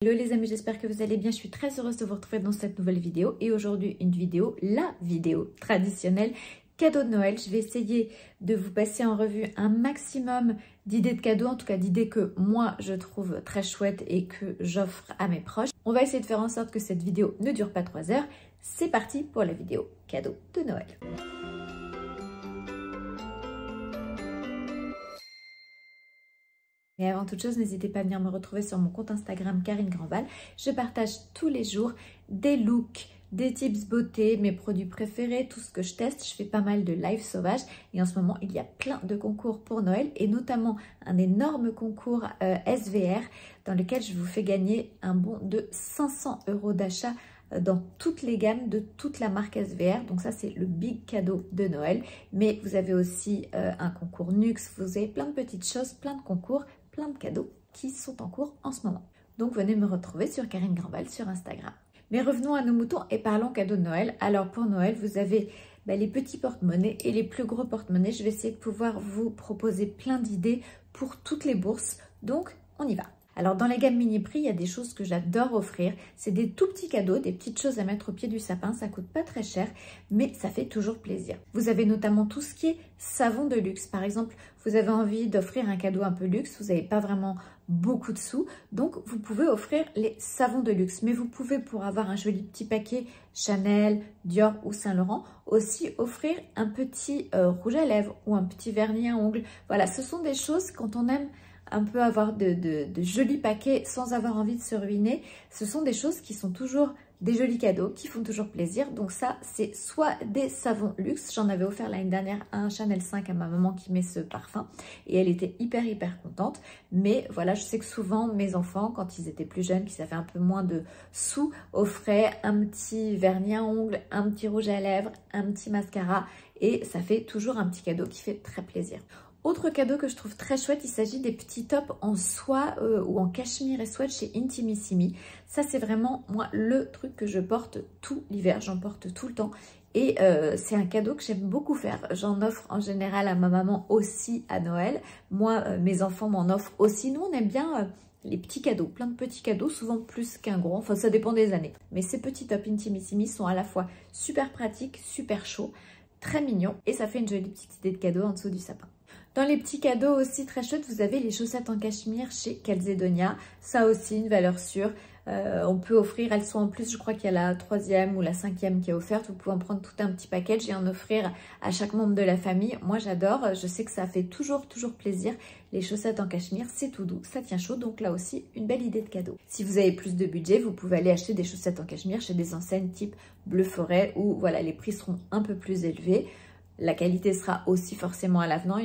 Hello les amis, j'espère que vous allez bien. Je suis très heureuse de vous retrouver dans cette nouvelle vidéo. Et aujourd'hui, une vidéo, la vidéo traditionnelle cadeau de Noël. Je vais essayer de vous passer en revue un maximum d'idées de cadeaux, en tout cas d'idées que moi je trouve très chouettes et que j'offre à mes proches. On va essayer de faire en sorte que cette vidéo ne dure pas 3 heures. C'est parti pour la vidéo cadeau de Noël. Et avant toute chose, n'hésitez pas à venir me retrouver sur mon compte Instagram Karine Grandval. Je partage tous les jours des looks, des tips beauté, mes produits préférés, tout ce que je teste. Je fais pas mal de live sauvage et en ce moment, il y a plein de concours pour Noël et notamment un énorme concours SVR dans lequel je vous fais gagner un bon de 500 € d'achat dans toutes les gammes de toute la marque SVR. Donc ça, c'est le big cadeau de Noël. Mais vous avez aussi un concours Nuxe, vous avez plein de petites choses, plein de concours, plein de cadeaux qui sont en cours en ce moment. Donc venez me retrouver sur Karine Grandval sur Instagram. Mais revenons à nos moutons et parlons cadeaux de Noël. Alors pour Noël, vous avez les petits porte-monnaies et les plus gros porte-monnaies. Je vais essayer de pouvoir vous proposer plein d'idées pour toutes les bourses. Donc on y va. Alors dans la gamme mini prix, il y a des choses que j'adore offrir. C'est des tout petits cadeaux, des petites choses à mettre au pied du sapin. Ça coûte pas très cher, mais ça fait toujours plaisir. Vous avez notamment tout ce qui est savon de luxe. Par exemple, vous avez envie d'offrir un cadeau un peu luxe, vous n'avez pas vraiment beaucoup de sous. Donc vous pouvez offrir les savons de luxe. Mais vous pouvez, pour avoir un joli petit paquet Chanel, Dior ou Saint-Laurent, aussi offrir un petit rouge à lèvres ou un petit vernis à ongles. Voilà, ce sont des choses quand on aime un peu avoir de jolis paquets sans avoir envie de se ruiner. Ce sont des choses qui sont toujours des jolis cadeaux, qui font toujours plaisir. Donc ça, c'est soit des savons luxe. J'en avais offert l'année dernière un Chanel 5 à ma maman qui met ce parfum. Et elle était hyper contente. Mais voilà, je sais que souvent, mes enfants, quand ils étaient plus jeunes, qui avaient un peu moins de sous, offraient un petit vernis à ongles, un petit rouge à lèvres, un petit mascara. Et ça fait toujours un petit cadeau qui fait très plaisir. Autre cadeau que je trouve très chouette, il s'agit des petits tops en soie ou en cachemire et sweat chez Intimissimi. Ça, c'est vraiment, moi, le truc que je porte tout l'hiver. J'en porte tout le temps. Et c'est un cadeau que j'aime beaucoup faire. J'en offre en général à ma maman aussi à Noël. Moi, mes enfants m'en offrent aussi. Nous, on aime bien les petits cadeaux, plein de petits cadeaux, souvent plus qu'un gros. Enfin, ça dépend des années. Mais ces petits tops Intimissimi sont à la fois super pratiques, super chauds, très mignons. Et ça fait une jolie petite idée de cadeau en dessous du sapin. Dans les petits cadeaux aussi très chouettes, vous avez les chaussettes en cachemire chez Calzedonia. Ça aussi, une valeur sûre. On peut offrir, elles sont en plus, je crois qu'il y a la 3e ou la 5e qui est offerte. Vous pouvez en prendre tout un petit package et en offrir à chaque membre de la famille. Moi, j'adore. Je sais que ça fait toujours plaisir. Les chaussettes en cachemire, c'est tout doux, ça tient chaud. Donc là aussi, une belle idée de cadeau. Si vous avez plus de budget, vous pouvez aller acheter des chaussettes en cachemire chez des enseignes type Bleu Forêt où voilà, les prix seront un peu plus élevés. La qualité sera aussi forcément à l'avenant,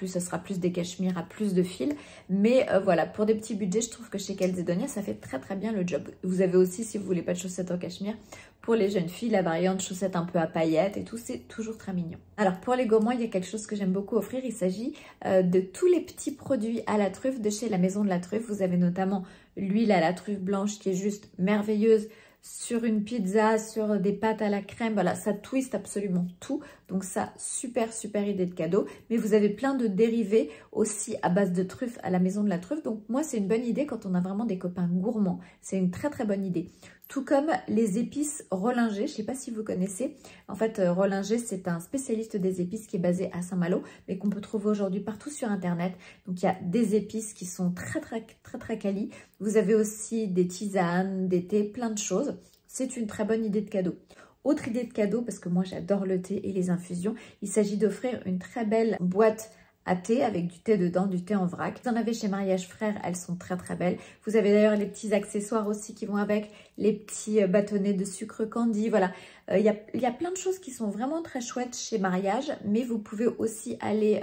ce sera plus des cachemires à plus de fils. Mais voilà, pour des petits budgets, je trouve que chez Calzedonia, ça fait très bien le job. Vous avez aussi, si vous voulez pas de chaussettes en cachemire, pour les jeunes filles, la variante chaussettes un peu à paillettes et tout, c'est toujours très mignon. Alors pour les gourmands, il y a quelque chose que j'aime beaucoup offrir. Il s'agit de tous les petits produits à la truffe de chez la Maison de la Truffe. Vous avez notamment l'huile à la truffe blanche qui est juste merveilleuse. Sur une pizza, sur des pâtes à la crème, voilà, ça twiste absolument tout. Donc ça, super idée de cadeau. Mais vous avez plein de dérivés aussi à base de truffes à la Maison de la Truffe. Donc moi, c'est une bonne idée quand on a vraiment des copains gourmands. C'est une très bonne idée. Tout comme les épices Rollinger, je ne sais pas si vous connaissez. En fait, Rollinger, c'est un spécialiste des épices qui est basé à Saint-Malo, mais qu'on peut trouver aujourd'hui partout sur Internet. Donc, il y a des épices qui sont très quali. Vous avez aussi des tisanes, des thés, plein de choses. C'est une très bonne idée de cadeau. Autre idée de cadeau, parce que moi, j'adore le thé et les infusions, il s'agit d'offrir une très belle boîte à thé avec du thé dedans, du thé en vrac. Vous en avez chez Mariage Frères, elles sont très belles. Vous avez d'ailleurs les petits accessoires aussi qui vont avec, les petits bâtonnets de sucre candy, voilà. Il y a plein de choses qui sont vraiment très chouettes chez Mariage, mais vous pouvez aussi aller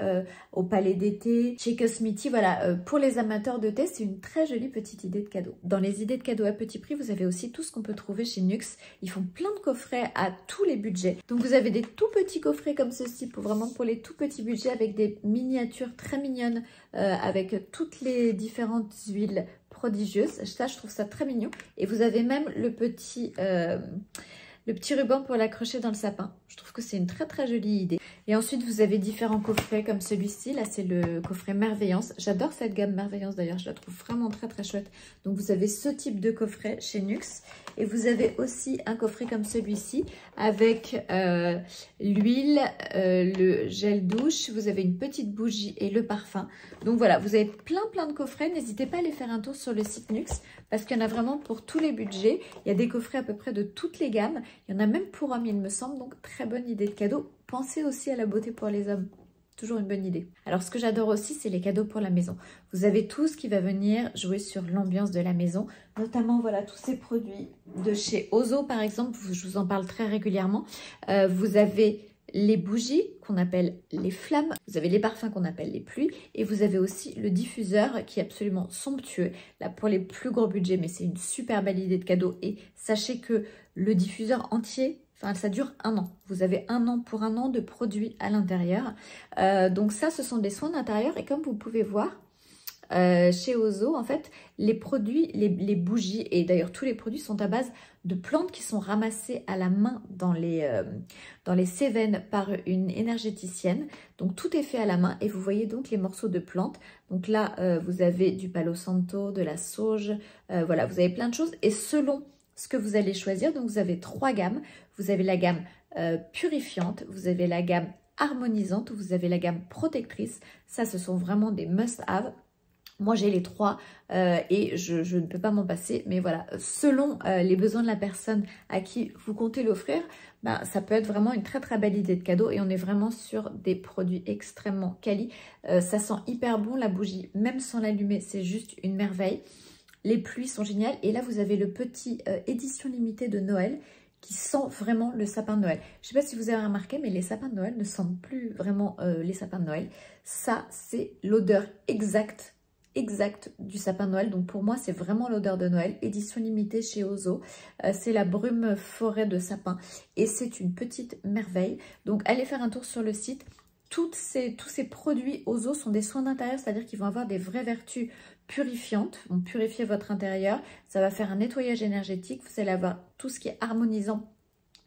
au Palais d'été, chez Cosmiti, voilà. Pour les amateurs de thé, c'est une très jolie petite idée de cadeau. Dans les idées de cadeaux à petit prix, vous avez aussi tout ce qu'on peut trouver chez Nuxe. Ils font plein de coffrets à tous les budgets. Donc vous avez des tout petits coffrets comme ceci, vraiment pour les tout petits budgets, avec des miniatures très mignonnes, avec toutes les différentes huiles prodigieuses. Ça, je trouve ça très mignon. Et vous avez même le petit ruban pour l'accrocher dans le sapin. Je trouve que c'est une très jolie idée. Et ensuite, vous avez différents coffrets comme celui-ci. Là, c'est le coffret Merveillance. J'adore cette gamme Merveillance d'ailleurs. Je la trouve vraiment très très chouette. Donc, vous avez ce type de coffret chez Nuxe. Et vous avez aussi un coffret comme celui-ci avec l'huile, le gel douche. Vous avez une petite bougie et le parfum. Donc, voilà, vous avez plein de coffrets. N'hésitez pas à aller faire un tour sur le site Nuxe parce qu'il y en a vraiment pour tous les budgets. Il y a des coffrets à peu près de toutes les gammes. Il y en a même pour hommes, il me semble. Donc, très bonne idée de cadeau. Pensez aussi à la beauté pour les hommes. Toujours une bonne idée. Alors, ce que j'adore aussi, c'est les cadeaux pour la maison. Vous avez tout ce qui va venir jouer sur l'ambiance de la maison. Notamment, voilà, tous ces produits de chez Ozo, par exemple. Je vous en parle très régulièrement. Vous avez les bougies qu'on appelle les flammes. Vous avez les parfums qu'on appelle les pluies. Et vous avez aussi le diffuseur qui est absolument somptueux. Là, pour les plus gros budgets, mais c'est une super belle idée de cadeau. Et sachez que le diffuseur entier, enfin, ça dure 1 an. Vous avez 1 an pour 1 an de produits à l'intérieur. Donc ça, ce sont des soins d'intérieur. Et comme vous pouvez voir, chez Ozo, en fait, les produits, les bougies, et d'ailleurs tous les produits sont à base de plantes qui sont ramassées à la main dans les Cévennes par une énergéticienne. Donc tout est fait à la main et vous voyez donc les morceaux de plantes. Donc là, vous avez du palo santo, de la sauge, voilà, vous avez plein de choses. Et selon ce que vous allez choisir, donc vous avez 3 gammes. Vous avez la gamme purifiante, vous avez la gamme harmonisante, vous avez la gamme protectrice. Ça, ce sont vraiment des must-have. Moi, j'ai les 3 et je ne peux pas m'en passer. Mais voilà, selon les besoins de la personne à qui vous comptez l'offrir, ben, ça peut être vraiment une très très belle idée de cadeau. Et on est vraiment sur des produits extrêmement quali. Ça sent hyper bon, la bougie, même sans l'allumer, c'est juste une merveille. Les pluies sont géniales. Et là, vous avez le petit édition limitée de Noël qui sent vraiment le sapin de Noël. Je ne sais pas si vous avez remarqué, mais les sapins de Noël ne sentent plus vraiment les sapins de Noël. Ça, c'est l'odeur exacte du sapin de Noël. Donc pour moi, c'est vraiment l'odeur de Noël. Édition limitée chez Ozo. C'est la brume forêt de sapin. Et c'est une petite merveille. Donc allez faire un tour sur le site. Tous ces produits Ozo sont des soins d'intérieur, c'est-à-dire qu'ils vont avoir des vraies vertus purifiantes, vont purifier votre intérieur. Ça va faire un nettoyage énergétique. Vous allez avoir tout ce qui est harmonisant.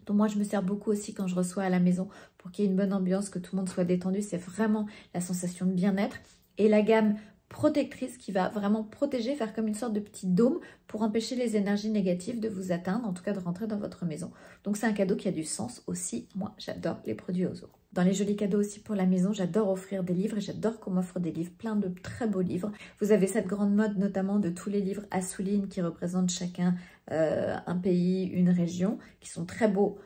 Donc moi, je me sers beaucoup aussi quand je reçois à la maison pour qu'il y ait une bonne ambiance, que tout le monde soit détendu. C'est vraiment la sensation de bien-être. Et la gamme protectrice qui va vraiment protéger, faire comme une sorte de petit dôme pour empêcher les énergies négatives de vous atteindre, en tout cas de rentrer dans votre maison. Donc c'est un cadeau qui a du sens aussi. Moi, j'adore les produits Ozo. Dans les jolis cadeaux aussi pour la maison, j'adore offrir des livres et j'adore qu'on m'offre des livres, plein de très beaux livres. Vous avez cette grande mode notamment de tous les livres à Souline qui représentent chacun un pays, une région, qui sont très beaux.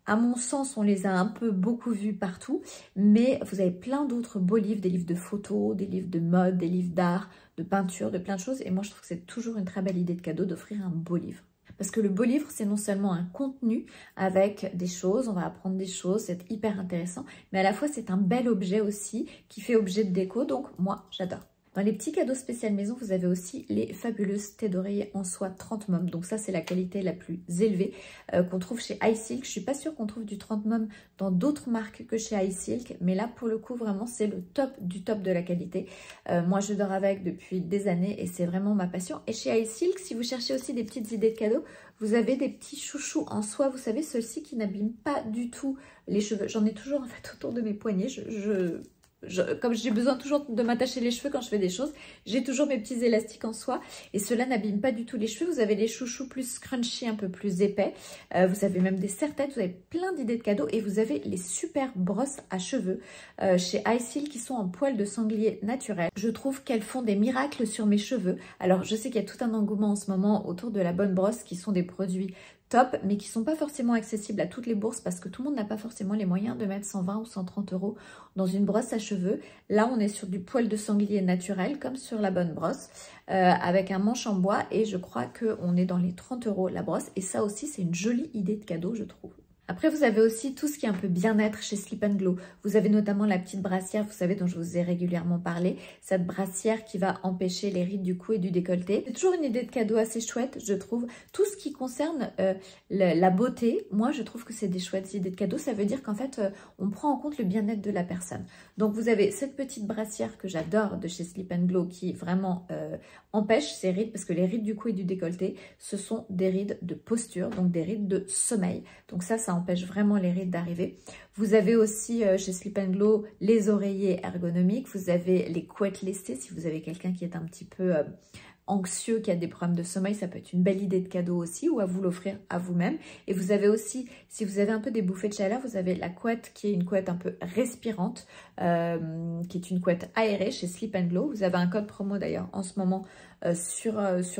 À mon sens, on les a un peu beaucoup vus partout, mais vous avez plein d'autres beaux livres, des livres de photos, des livres de mode, des livres d'art, de peinture, de plein de choses. Et moi, je trouve que c'est toujours une très belle idée de cadeau d'offrir un beau livre. Parce que le beau livre, c'est non seulement un contenu avec des choses, on va apprendre des choses, c'est hyper intéressant, mais à la fois, c'est un bel objet aussi qui fait objet de déco, donc moi, j'adore. Dans les petits cadeaux spécial maison, vous avez aussi les fabuleuses têtes d'oreiller en soie 30 mom. Donc ça, c'est la qualité la plus élevée qu'on trouve chez iSilk. Je suis pas sûre qu'on trouve du 30 mom dans d'autres marques que chez iSilk. Mais là, pour le coup, vraiment, c'est le top du top de la qualité. Moi, je dors avec depuis des années et c'est vraiment ma passion. Et chez iSilk, si vous cherchez aussi des petites idées de cadeaux, vous avez des petits chouchous en soie. Vous savez, ceux-ci qui n'abîment pas du tout les cheveux. J'en ai toujours en fait autour de mes poignets. Comme j'ai besoin toujours de m'attacher les cheveux quand je fais des choses, j'ai toujours mes petits élastiques en soie et cela n'abîme pas du tout les cheveux. Vous avez les chouchous plus scrunchy, un peu plus épais. Vous avez même des serre-têtes, vous avez plein d'idées de cadeaux et vous avez les super brosses à cheveux chez iSilk qui sont en poils de sanglier naturel. Je trouve qu'elles font des miracles sur mes cheveux. Alors je sais qu'il y a tout un engouement en ce moment autour de la bonne brosse qui sont des produits top, mais qui ne sont pas forcément accessibles à toutes les bourses parce que tout le monde n'a pas forcément les moyens de mettre 120 ou 130 € dans une brosse à cheveux. Là, on est sur du poil de sanglier naturel, comme sur la bonne brosse, avec un manche en bois et je crois qu'on est dans les 30 € la brosse. Et ça aussi, c'est une jolie idée de cadeau, je trouve. Après, vous avez aussi tout ce qui est un peu bien-être chez Slip & Glow. Vous avez notamment la petite brassière, vous savez, dont je vous ai régulièrement parlé. Cette brassière qui va empêcher les rides du cou et du décolleté. C'est toujours une idée de cadeau assez chouette, je trouve. Tout ce qui concerne la beauté, moi, je trouve que c'est des chouettes idées de cadeau. Ça veut dire qu'en fait, on prend en compte le bien-être de la personne. Donc, vous avez cette petite brassière que j'adore de chez Slip & Glow qui vraiment empêche ces rides, parce que les rides du cou et du décolleté, ce sont des rides de posture, donc des rides de sommeil. Donc ça empêche vraiment les rides d'arriver. Vous avez aussi chez Sleep & Glow les oreillers ergonomiques. Vous avez les couettes lestées si vous avez quelqu'un qui est un petit peu anxieux, qui a des problèmes de sommeil, ça peut être une belle idée de cadeau aussi, ou à vous l'offrir à vous-même. Et vous avez aussi, si vous avez un peu des bouffées de chaleur, vous avez la couette qui est une couette un peu respirante, qui est une couette aérée chez Sleep & Glow. Vous avez un code promo d'ailleurs en ce moment sur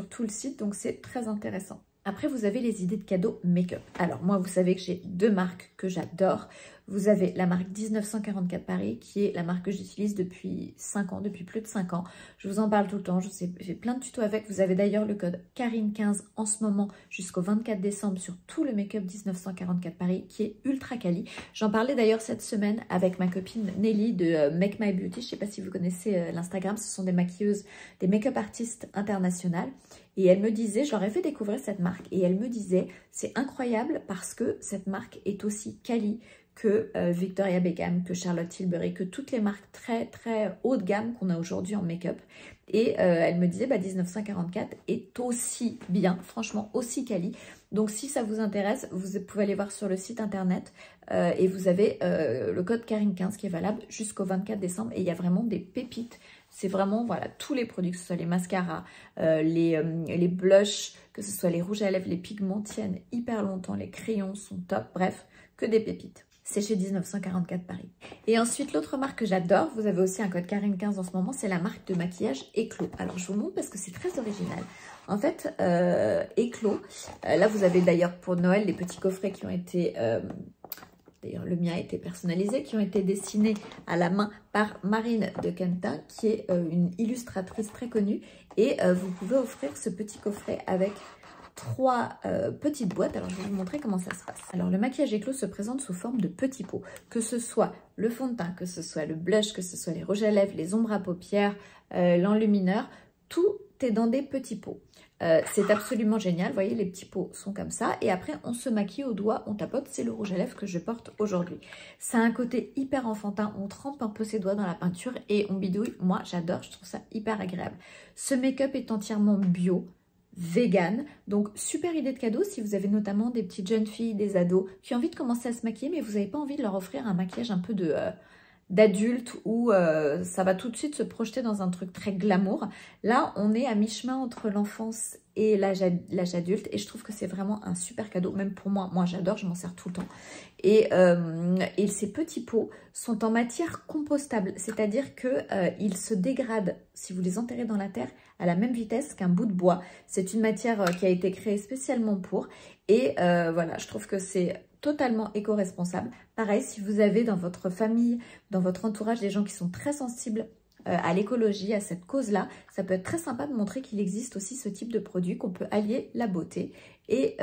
tout le site, donc c'est très intéressant. Après, vous avez les idées de cadeaux make-up. Alors moi, vous savez que j'ai deux marques que j'adore. Vous avez la marque 1944 Paris, qui est la marque que j'utilise depuis 5 ans, depuis plus de 5 ans. Je vous en parle tout le temps, je fais plein de tutos avec. Vous avez d'ailleurs le code Karine15 en ce moment jusqu'au 24 décembre sur tout le make-up 1944 Paris, qui est ultra quali. J'en parlais d'ailleurs cette semaine avec ma copine Nelly de Make My Beauty. Je ne sais pas si vous connaissez l'Instagram, ce sont des maquilleuses, des make-up artistes internationales. Et elle me disait, je leur ai fait découvrir cette marque, et elle me disait, c'est incroyable parce que cette marque est aussi quali que Victoria Beckham, que Charlotte Tilbury, que toutes les marques très très haut de gamme qu'on a aujourd'hui en make-up. Et elle me disait, 1944 est aussi bien, franchement aussi quali. Donc si ça vous intéresse, vous pouvez aller voir sur le site internet et vous avez le code Karine15 qui est valable jusqu'au 24 décembre. Et il y a vraiment des pépites. C'est vraiment, voilà, tous les produits, que ce soit les mascaras, les blushs, que ce soit les rouges à lèvres, les pigments tiennent hyper longtemps, les crayons sont top, bref, que des pépites. C'est chez 1944 Paris. Et ensuite, l'autre marque que j'adore, vous avez aussi un code Karine15 en ce moment, c'est la marque de maquillage Eclos. Alors, je vous montre parce que c'est très original. En fait, Eclos, là, vous avez d'ailleurs pour Noël les petits coffrets qui ont été... D'ailleurs, le mien a été personnalisé, qui ont été dessinés à la main par Marine de Quentin, qui est une illustratrice très connue. Et vous pouvez offrir ce petit coffret avec 3 petites boîtes. Alors, je vais vous montrer comment ça se passe. Alors, le maquillage Eclos se présente sous forme de petits pots. Que ce soit le fond de teint, que ce soit le blush, que ce soit les rouges à lèvres, les ombres à paupières, l'enlumineur, tout est dans des petits pots. C'est absolument génial, vous voyez les petits pots sont comme ça et après on se maquille au doigt, on tapote, c'est le rouge à lèvres que je porte aujourd'hui. Ça a un côté hyper enfantin, on trempe un peu ses doigts dans la peinture et on bidouille, moi j'adore, je trouve ça hyper agréable. Ce make-up est entièrement bio, vegan, donc super idée de cadeau si vous avez notamment des petites jeunes filles, des ados qui ont envie de commencer à se maquiller mais vous n'avez pas envie de leur offrir un maquillage un peu d'adulte où ça va tout de suite se projeter dans un truc très glamour. Là, on est à mi-chemin entre l'enfance et l'âge adulte et je trouve que c'est vraiment un super cadeau, même pour moi. Moi, j'adore, je m'en sers tout le temps. Et ces petits pots sont en matière compostable, c'est-à-dire qu'ils se dégradent si vous les enterrez dans la terre à la même vitesse qu'un bout de bois. C'est une matière qui a été créée spécialement pour et voilà, je trouve que c'est totalement éco-responsable. Pareil, si vous avez dans votre famille, dans votre entourage, des gens qui sont très sensibles à l'écologie, à cette cause-là, ça peut être très sympa de montrer qu'il existe aussi ce type de produit, qu'on peut allier la beauté et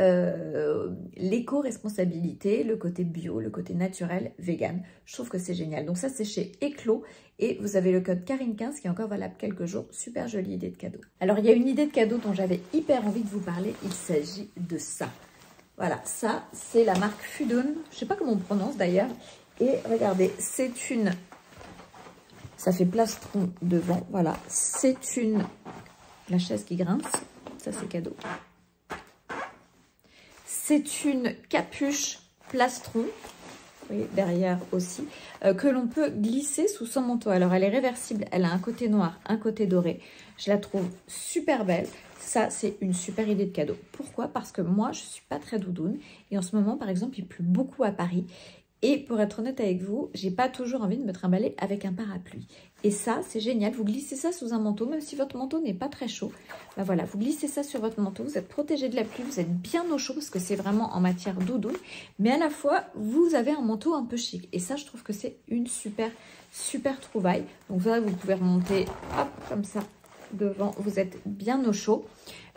l'éco-responsabilité, le côté bio, le côté naturel, vegan. Je trouve que c'est génial. Donc ça, c'est chez Eclos et vous avez le code Karine15 qui est encore valable quelques jours. Super jolie idée de cadeau. Alors, il y a une idée de cadeau dont j'avais hyper envie de vous parler. Il s'agit de ça. Voilà, ça, c'est la marque Fudun. Je ne sais pas comment on prononce d'ailleurs. Et regardez, c'est une... Ça fait plastron devant. Voilà, c'est une... La chaise qui grince. Ça, c'est cadeau. C'est une capuche plastron. Vous voyez, derrière aussi. Que l'on peut glisser sous son manteau. Alors, elle est réversible. Elle a un côté noir, un côté doré. Je la trouve super belle. Ça, c'est une super idée de cadeau. Pourquoi? Parce que moi, je ne suis pas très doudoune. Et en ce moment, par exemple, il pleut beaucoup à Paris. Et pour être honnête avec vous, j'ai pas toujours envie de me trimballer avec un parapluie. Et ça, c'est génial. Vous glissez ça sous un manteau, même si votre manteau n'est pas très chaud. Ben voilà, vous glissez ça sur votre manteau. Vous êtes protégé de la pluie. Vous êtes bien au chaud parce que c'est vraiment en matière doudoune. Mais à la fois, vous avez un manteau un peu chic. Et ça, je trouve que c'est une super, super trouvaille. Donc voilà, vous pouvez remonter, hop, comme ça. Devant, vous êtes bien au chaud.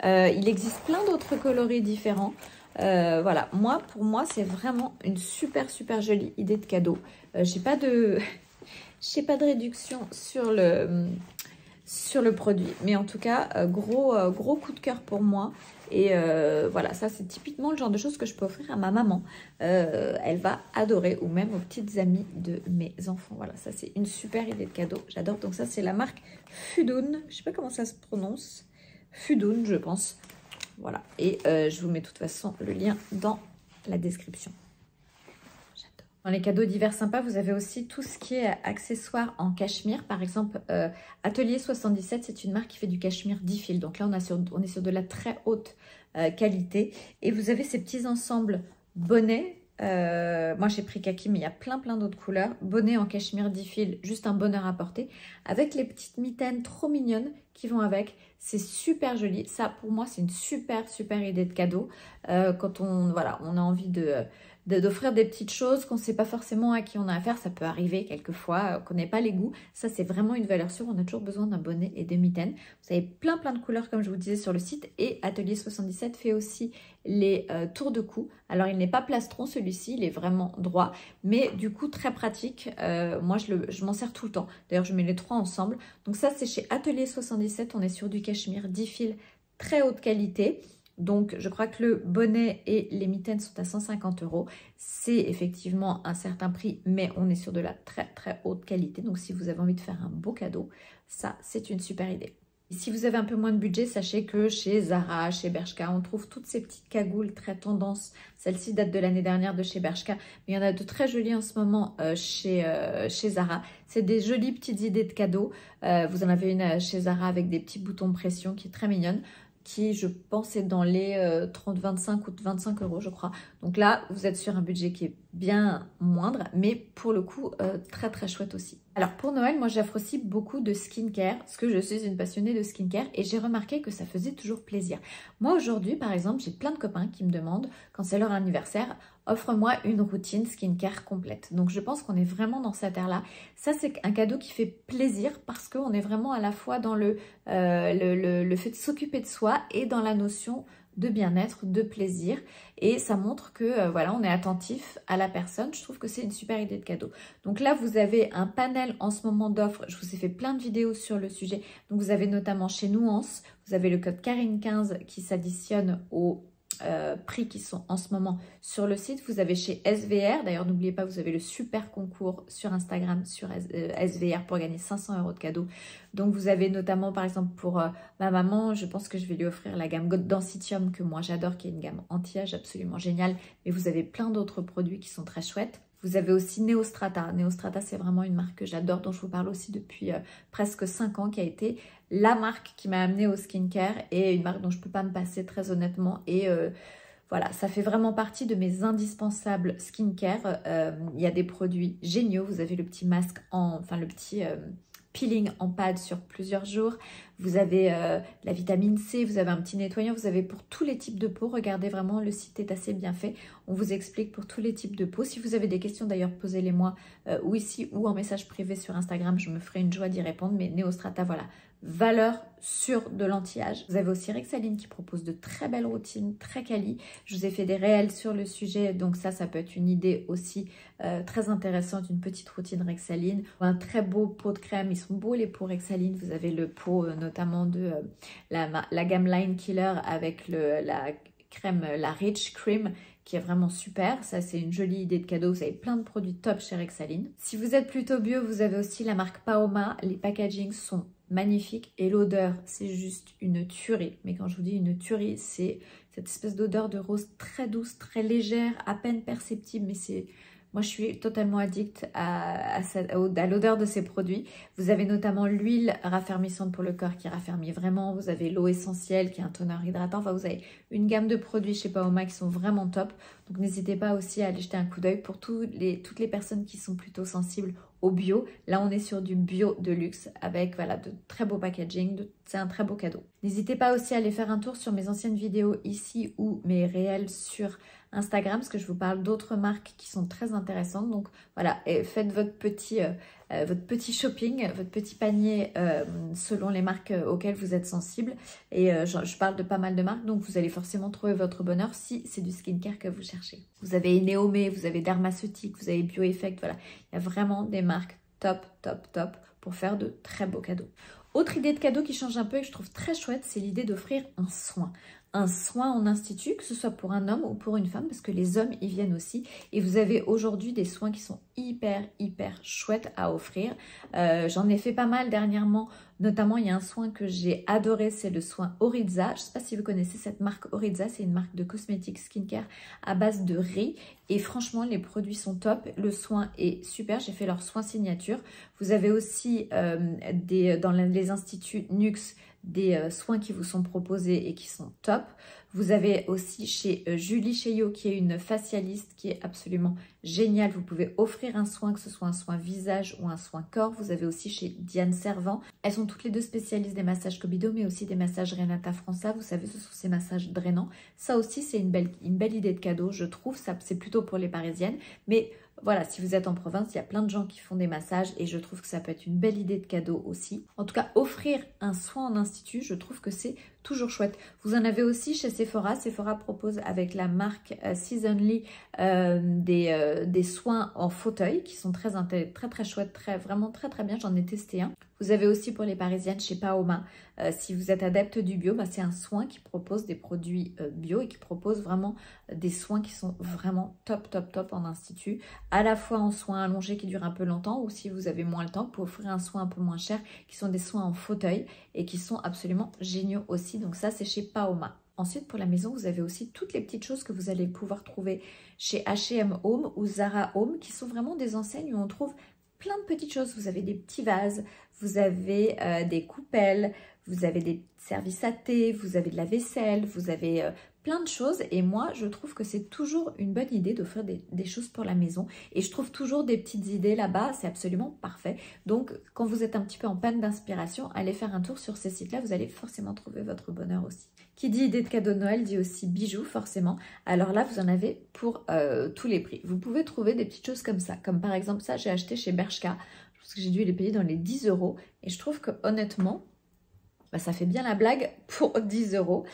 Il existe plein d'autres coloris différents. Voilà, pour moi, c'est vraiment une super, super jolie idée de cadeau. J'ai pas de réduction sur le produit. Mais en tout cas, gros coup de cœur pour moi. Et voilà, ça, c'est typiquement le genre de choses que je peux offrir à ma maman. Elle va adorer, ou même aux petites amies de mes enfants. Voilà, ça, c'est une super idée de cadeau. J'adore. Donc ça, c'est la marque Fudun. Je sais pas comment ça se prononce. Fudun, je pense. Voilà. Et je vous mets de toute façon le lien dans la description. Dans les cadeaux d'hiver sympas, vous avez aussi tout ce qui est accessoires en cachemire. Par exemple, Atelier 77, c'est une marque qui fait du cachemire 10 fils. Donc là, on est sur de la très haute qualité. Et vous avez ces petits ensembles bonnets. Moi, j'ai pris kaki, mais il y a plein d'autres couleurs. Bonnet en cachemire 10 fils, juste un bonheur à porter. Avec les petites mitaines trop mignonnes qui vont avec. C'est super joli. Ça, pour moi, c'est une super idée de cadeau. Quand on a envie d'offrir des petites choses qu'on ne sait pas forcément à qui on a affaire. Ça peut arriver quelquefois, qu'on n'ait pas les goûts. Ça, c'est vraiment une valeur sûre. On a toujours besoin d'un bonnet et de mitaines. Vous avez plein de couleurs, comme je vous disais, sur le site. Et Atelier 77 fait aussi les tours de cou. Alors, il n'est pas plastron, celui-ci. Il est vraiment droit. Mais du coup, très pratique. Moi, je m'en sers tout le temps. D'ailleurs, je mets les trois ensemble. Donc ça, c'est chez Atelier 77. On est sur du cachemire 10 fils, très haute qualité. Donc, je crois que le bonnet et les mitaines sont à 150 €. C'est effectivement un certain prix, mais on est sur de la très haute qualité. Donc, si vous avez envie de faire un beau cadeau, ça, c'est une super idée. Et si vous avez un peu moins de budget, sachez que chez Zara, chez Bershka, on trouve toutes ces petites cagoules très tendance. Celle-ci date de l'année dernière de chez Bershka, mais il y en a de très jolies en ce moment chez Zara. C'est des jolies petites idées de cadeaux. Vous en avez une chez Zara avec des petits boutons pression qui est très mignonne, qui, je pense, est dans les 30-25 ou 25 € je crois. Donc là, vous êtes sur un budget qui est bien moindre, mais pour le coup, très chouette aussi. Alors pour Noël, moi j'offre aussi beaucoup de skincare, parce que je suis une passionnée de skincare et j'ai remarqué que ça faisait toujours plaisir. Moi aujourd'hui, par exemple, j'ai plein de copains qui me demandent, quand c'est leur anniversaire, offre-moi une routine skincare complète. Donc je pense qu'on est vraiment dans cette ère-là. Ça, c'est un cadeau qui fait plaisir parce qu'on est vraiment à la fois dans le fait de s'occuper de soi et dans la notion de bien-être, de plaisir, et ça montre que voilà, on est attentif à la personne. Je trouve que c'est une super idée de cadeau. Donc là, vous avez un panel en ce moment d'offres. Je vous ai fait plein de vidéos sur le sujet. Donc vous avez notamment chez Nuance, vous avez le code Karine15 qui s'additionne au prix qui sont en ce moment sur le site. Vous avez chez SVR, d'ailleurs n'oubliez pas, vous avez le super concours sur Instagram sur SVR pour gagner 500 € de cadeaux. Donc vous avez notamment par exemple pour ma maman, je pense que je vais lui offrir la gamme Densitium que moi j'adore, qui est une gamme anti-âge absolument géniale, mais vous avez plein d'autres produits qui sont très chouettes. Vous avez aussi Neostrata. Neostrata, c'est vraiment une marque que j'adore, dont je vous parle aussi depuis presque 5 ans, qui a été la marque qui m'a amenée au skincare et une marque dont je ne peux pas me passer très honnêtement. Et voilà, ça fait vraiment partie de mes indispensables skincare. Il y a des produits géniaux. Vous avez le petit masque, le petit peeling en pad sur plusieurs jours. Vous avez la vitamine C, vous avez un petit nettoyant, vous avez pour tous les types de peau. Regardez vraiment, le site est assez bien fait. On vous explique pour tous les types de peau. Si vous avez des questions d'ailleurs, posez-les moi ou ici ou en message privé sur Instagram. Je me ferai une joie d'y répondre. Mais Neostrata, voilà, valeur sûre de l'anti-âge. Vous avez aussi Rexaline qui propose de très belles routines, très quali. Je vous ai fait des réels sur le sujet, donc ça peut être une idée aussi très intéressante, une petite routine Rexaline. Un très beau pot de crème, ils sont beaux les pots Rexaline. Vous avez le pot notamment de la gamme Line Killer avec la crème, la Rich Cream, qui est vraiment super. Ça, c'est une jolie idée de cadeau. Vous avez plein de produits top chez Rexaline. Si vous êtes plutôt bio, vous avez aussi la marque Paoma. Les packagings sont magnifiques et l'odeur, c'est juste une tuerie. Mais quand je vous dis une tuerie, c'est cette espèce d'odeur de rose très douce, très légère, à peine perceptible, mais c'est... Moi, je suis totalement addict à l'odeur de ces produits. Vous avez notamment l'huile raffermissante pour le corps qui raffermit vraiment. Vous avez l'eau essentielle qui est un toner hydratant. Enfin, vous avez une gamme de produits chez Paoma qui sont vraiment top. Donc, n'hésitez pas aussi à aller jeter un coup d'œil pour toutes les personnes qui sont plutôt sensibles au bio. Là, on est sur du bio de luxe avec voilà, de très beaux packaging. C'est un très beau cadeau. N'hésitez pas aussi à aller faire un tour sur mes anciennes vidéos ici ou mes réels sur Instagram, parce que je vous parle d'autres marques qui sont très intéressantes. Donc voilà, et faites votre petit shopping, votre petit panier selon les marques auxquelles vous êtes sensible. Et je parle de pas mal de marques, donc vous allez forcément trouver votre bonheur si c'est du skincare que vous cherchez. Vous avez Neomé, vous avez Dermaceutique, vous avez Bioeffect, voilà. Il y a vraiment des marques top pour faire de très beaux cadeaux. Autre idée de cadeau qui change un peu et que je trouve très chouette, c'est l'idée d'offrir un soin. un soin en institut, que ce soit pour un homme ou pour une femme, parce que les hommes y viennent aussi. Et vous avez aujourd'hui des soins qui sont hyper chouettes à offrir. J'en ai fait pas mal dernièrement, notamment il y a un soin que j'ai adoré, c'est le soin Oriza. Je ne sais pas si vous connaissez cette marque Oriza, c'est une marque de cosmétiques skincare à base de riz. Et franchement, les produits sont top, le soin est super, j'ai fait leur soin signature. Vous avez aussi dans les instituts Nux, des soins qui vous sont proposés et qui sont top. Vous avez aussi chez Julie Cheillot qui est une facialiste qui est absolument géniale. Vous pouvez offrir un soin, que ce soit un soin visage ou un soin corps. Vous avez aussi chez Diane Servant. Elles sont toutes les deux spécialistes des massages Cobido mais aussi des massages Renata França. Vous savez, ce sont ces massages drainants. Ça aussi, c'est une belle idée de cadeau, je trouve. Ça, c'est plutôt pour les Parisiennes. Mais voilà, si vous êtes en province, il y a plein de gens qui font des massages et je trouve que ça peut être une belle idée de cadeau aussi. En tout cas, offrir un soin en institut, je trouve que c'est toujours chouette. Vous en avez aussi chez Sephora. Sephora propose avec la marque Seasonly des soins en fauteuil qui sont très chouettes, vraiment très bien. J'en ai testé un. Vous avez aussi pour les Parisiennes chez Paoma. Si vous êtes adepte du bio, c'est un soin qui propose des produits bio et qui propose vraiment des soins qui sont vraiment top en institut. À la fois en soins allongés qui durent un peu longtemps ou si vous avez moins le temps, pour offrir un soin un peu moins cher qui sont des soins en fauteuil et qui sont absolument géniaux aussi. Donc ça, c'est chez Paoma. Ensuite, pour la maison, vous avez aussi toutes les petites choses que vous allez pouvoir trouver chez H&M Home ou Zara Home qui sont vraiment des enseignes où on trouve plein de petites choses. Vous avez des petits vases, vous avez des coupelles, vous avez des services à thé, vous avez de la vaisselle, vous avez plein de choses. Et moi, je trouve que c'est toujours une bonne idée d'offrir des choses pour la maison. Et je trouve toujours des petites idées là-bas, c'est absolument parfait. Donc, quand vous êtes un petit peu en panne d'inspiration, allez faire un tour sur ces sites-là, vous allez forcément trouver votre bonheur aussi. Qui dit idée de cadeau de Noël dit aussi bijoux, forcément. Alors là, vous en avez pour tous les prix. Vous pouvez trouver des petites choses comme ça. Comme par exemple ça, j'ai acheté chez Bershka. Parce que j'ai dû les payer dans les 10 €. Et je trouve que honnêtement, ça fait bien la blague pour 10 €.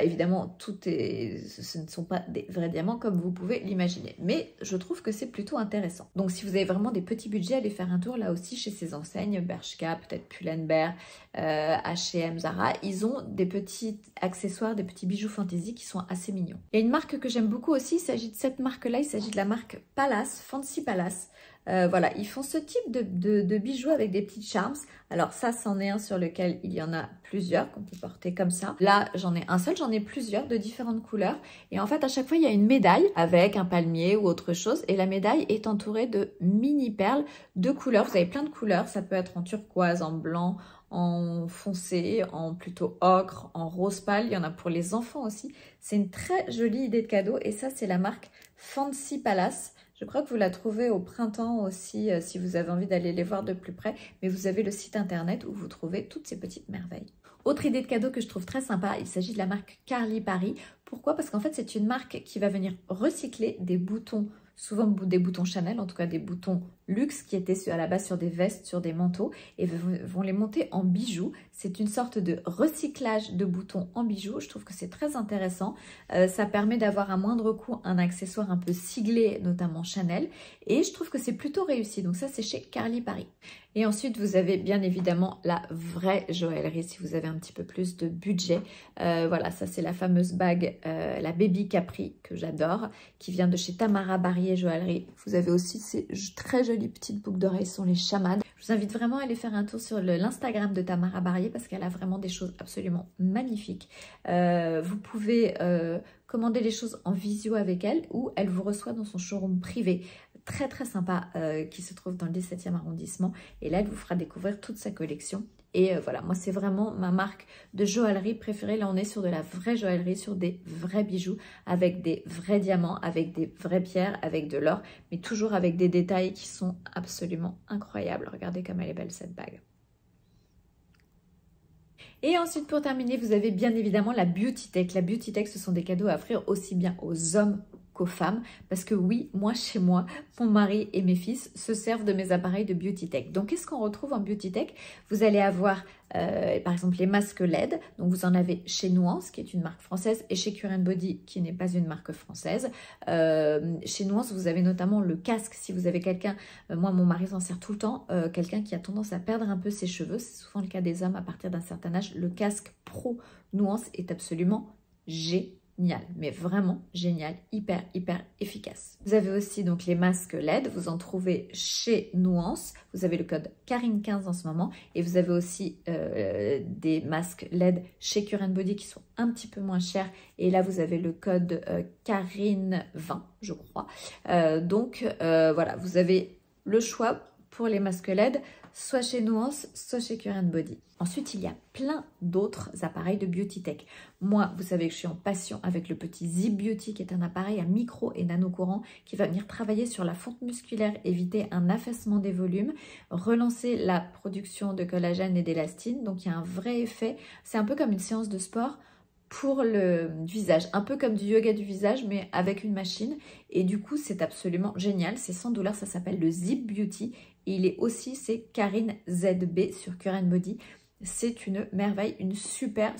Évidemment, ce ne sont pas des vrais diamants comme vous pouvez l'imaginer. Mais je trouve que c'est plutôt intéressant. Donc si vous avez vraiment des petits budgets, allez faire un tour là aussi chez ces enseignes. Bershka, peut-être Pull&Bear, H&M, Zara. Ils ont des petits accessoires, des petits bijoux fantaisie qui sont assez mignons. Il y a une marque que j'aime beaucoup aussi. Il s'agit de cette marque-là. Il s'agit de la marque Palace, Fancy Palace. Voilà, ils font ce type de bijoux avec des petits charms. Alors ça, c'en est un sur lequel il y en a plusieurs qu'on peut porter comme ça. Là, j'en ai un seul, j'en ai plusieurs de différentes couleurs. Et en fait, à chaque fois, il y a une médaille avec un palmier ou autre chose. Et la médaille est entourée de mini perles de couleurs. Vous avez plein de couleurs. Ça peut être en turquoise, en blanc, en foncé, en plutôt ocre, en rose pâle. Il y en a pour les enfants aussi. C'est une très jolie idée de cadeau. Et ça, c'est la marque Fancy Palace. Je crois que vous la trouvez au printemps aussi si vous avez envie d'aller les voir de plus près. Mais vous avez le site internet où vous trouvez toutes ces petites merveilles. Autre idée de cadeau que je trouve très sympa, il s'agit de la marque Carly Paris. Pourquoi? Parce qu'en fait, c'est une marque qui va venir recycler des boutons, souvent des boutons Chanel, en tout cas des boutons luxe qui étaient à la base sur des vestes, sur des manteaux et vont les monter en bijoux. C'est une sorte de recyclage de boutons en bijoux. Je trouve que c'est très intéressant. Ça permet d'avoir à moindre coût un accessoire un peu siglé, notamment Chanel. Et je trouve que c'est plutôt réussi. Donc ça, c'est chez Carly Paris. Et ensuite, vous avez bien évidemment la vraie joaillerie si vous avez un petit peu plus de budget. Voilà, ça c'est la fameuse bague, la Baby Capri que j'adore, qui vient de chez Tamara Barrier Joaillerie. Vous avez aussi ces très jolies petites boucles d'oreilles, sont les chamades. Je vous invite vraiment à aller faire un tour sur l'Instagram de Tamara Barrier parce qu'elle a vraiment des choses absolument magnifiques. Vous pouvez commander les choses en visio avec elle ou elle vous reçoit dans son showroom privé. Très sympa qui se trouve dans le 17e arrondissement et là elle vous fera découvrir toute sa collection et voilà, moi c'est vraiment ma marque de joaillerie préférée. Là on est sur de la vraie joaillerie, sur des vrais bijoux avec des vrais diamants, avec des vraies pierres, avec de l'or, mais toujours avec des détails qui sont absolument incroyables. Regardez comme elle est belle cette bague. Et ensuite, pour terminer, vous avez bien évidemment la Beauty Tech. La Beauty Tech, ce sont des cadeaux à offrir aussi bien aux hommes qu'aux femmes. Parce que oui, moi, chez moi, mon mari et mes fils se servent de mes appareils de Beauty Tech. Donc, qu'est-ce qu'on retrouve en Beauty Tech? Vous allez avoir, par exemple, les masques LED. Donc, vous en avez chez Nuance, qui est une marque française, et chez Cure Body, qui n'est pas une marque française. Chez Nuance, vous avez notamment le casque. Si vous avez quelqu'un, moi, mon mari s'en sert tout le temps, quelqu'un qui a tendance à perdre un peu ses cheveux. C'est souvent le cas des hommes à partir d'un certain âge. Le casque Pro Nuance est absolument génial, mais vraiment génial, hyper efficace. Vous avez aussi donc les masques LED, vous en trouvez chez Nuance, vous avez le code Karine15 en ce moment, et vous avez aussi des masques LED chez Cure Body qui sont un petit peu moins chers, et là vous avez le code Karine20 je crois. Voilà, vous avez le choix pour les masques LED, soit chez Nuance, soit chez Cure Body. Ensuite, il y a plein d'autres appareils de Beauty Tech. Moi, vous savez que je suis en passion avec le petit Zip Beauty, qui est un appareil à micro et nano-courant qui va venir travailler sur la fonte musculaire, éviter un affaissement des volumes, relancer la production de collagène et d'élastine. Donc, il y a un vrai effet. C'est un peu comme une séance de sport pour le visage, un peu comme du yoga du visage mais avec une machine, et du coup c'est absolument génial, c'est sans douleur, ça s'appelle le Zip Beauty et il est aussi, c'est Karine ZB sur Cure Body. C'est une merveille, une super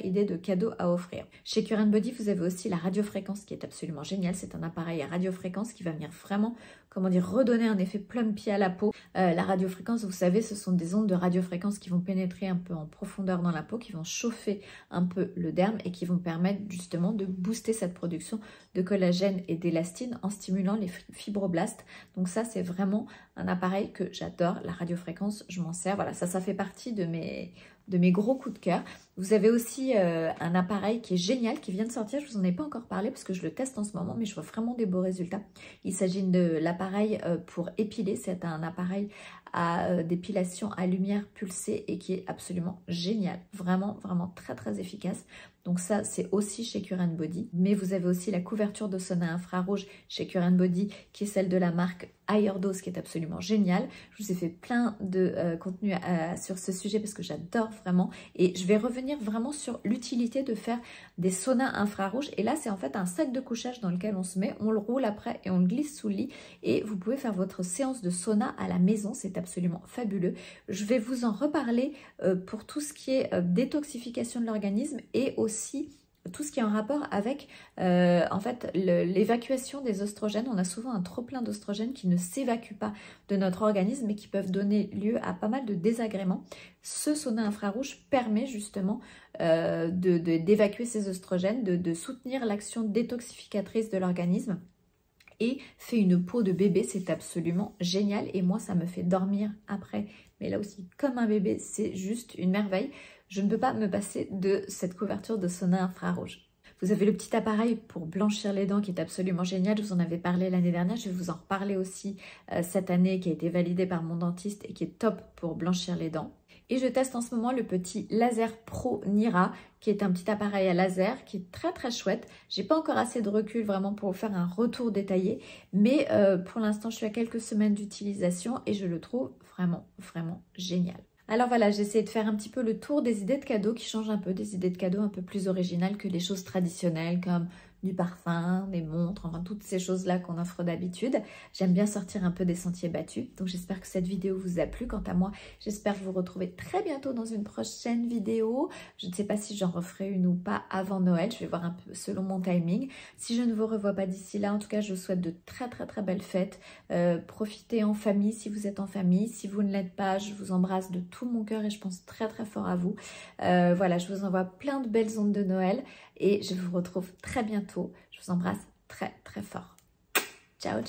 idée de cadeau à offrir. Chez Cure Body, vous avez aussi la radiofréquence qui est absolument géniale. C'est un appareil à radiofréquence qui va venir vraiment, comment dire, redonner un effet plump à la peau. La radiofréquence, vous savez, ce sont des ondes de radiofréquence qui vont pénétrer un peu en profondeur dans la peau, qui vont chauffer un peu le derme et qui vont permettre justement de booster cette production de collagène et d'élastine en stimulant les fibroblastes. Donc ça, c'est vraiment un appareil que j'adore. La radiofréquence, je m'en sers. Voilà, ça fait partie de mes gros coups de cœur. Vous avez aussi un appareil qui est génial, qui vient de sortir. Je ne vous en ai pas encore parlé parce que je le teste en ce moment, mais je vois vraiment des beaux résultats. Il s'agit de l'appareil pour épiler. C'est un appareil à d'épilation à lumière pulsée et qui est absolument génial. Vraiment très efficace. Donc ça, c'est aussi chez Cure Body. Mais vous avez aussi la couverture de sauna infrarouge chez Cure Body, qui est celle de la marque Higher Dose, qui est absolument géniale. Je vous ai fait plein de contenu sur ce sujet parce que j'adore vraiment. Et je vais revenir vraiment sur l'utilité de faire des saunas infrarouges. Et là, c'est en fait un sac de couchage dans lequel on se met, on le roule après et on le glisse sous le lit. Et vous pouvez faire votre séance de sauna à la maison. C'est absolument fabuleux. Je vais vous en reparler pour tout ce qui est détoxification de l'organisme et aussi tout ce qui est en rapport avec en fait l'évacuation des oestrogènes. On a souvent un trop plein d'oestrogènes qui ne s'évacuent pas de notre organisme et qui peuvent donner lieu à pas mal de désagréments. Ce sauna infrarouge permet justement d'évacuer ces oestrogènes, de soutenir l'action détoxificatrice de l'organisme et fait une peau de bébé. C'est absolument génial et moi ça me fait dormir après, mais là aussi comme un bébé, c'est juste une merveille. Je ne peux pas me passer de cette couverture de sauna infrarouge. Vous avez le petit appareil pour blanchir les dents qui est absolument génial. Je vous en avais parlé l'année dernière. Je vais vous en reparler aussi cette année, qui a été validé par mon dentiste et qui est top pour blanchir les dents. Et je teste en ce moment le petit Laser Pro Nira, qui est un petit appareil à laser qui est très chouette. J'ai pas encore assez de recul vraiment pour vous faire un retour détaillé, mais pour l'instant je suis à quelques semaines d'utilisation et je le trouve vraiment génial. Alors voilà, j'ai essayé de faire un petit peu le tour des idées de cadeaux qui changent un peu, des idées de cadeaux un peu plus originales que les choses traditionnelles comme du parfum, des montres, enfin toutes ces choses-là qu'on offre d'habitude. J'aime bien sortir un peu des sentiers battus. Donc j'espère que cette vidéo vous a plu. Quant à moi, j'espère vous retrouver très bientôt dans une prochaine vidéo. Je ne sais pas si j'en referai une ou pas avant Noël. Je vais voir un peu selon mon timing. Si je ne vous revois pas d'ici là, en tout cas, je vous souhaite de très belles fêtes. Profitez en famille si vous êtes en famille. Si vous ne l'êtes pas, je vous embrasse de tout mon cœur et je pense très fort à vous. Voilà, je vous envoie plein de belles ondes de Noël et je vous retrouve très bientôt. Je vous embrasse très fort. Ciao.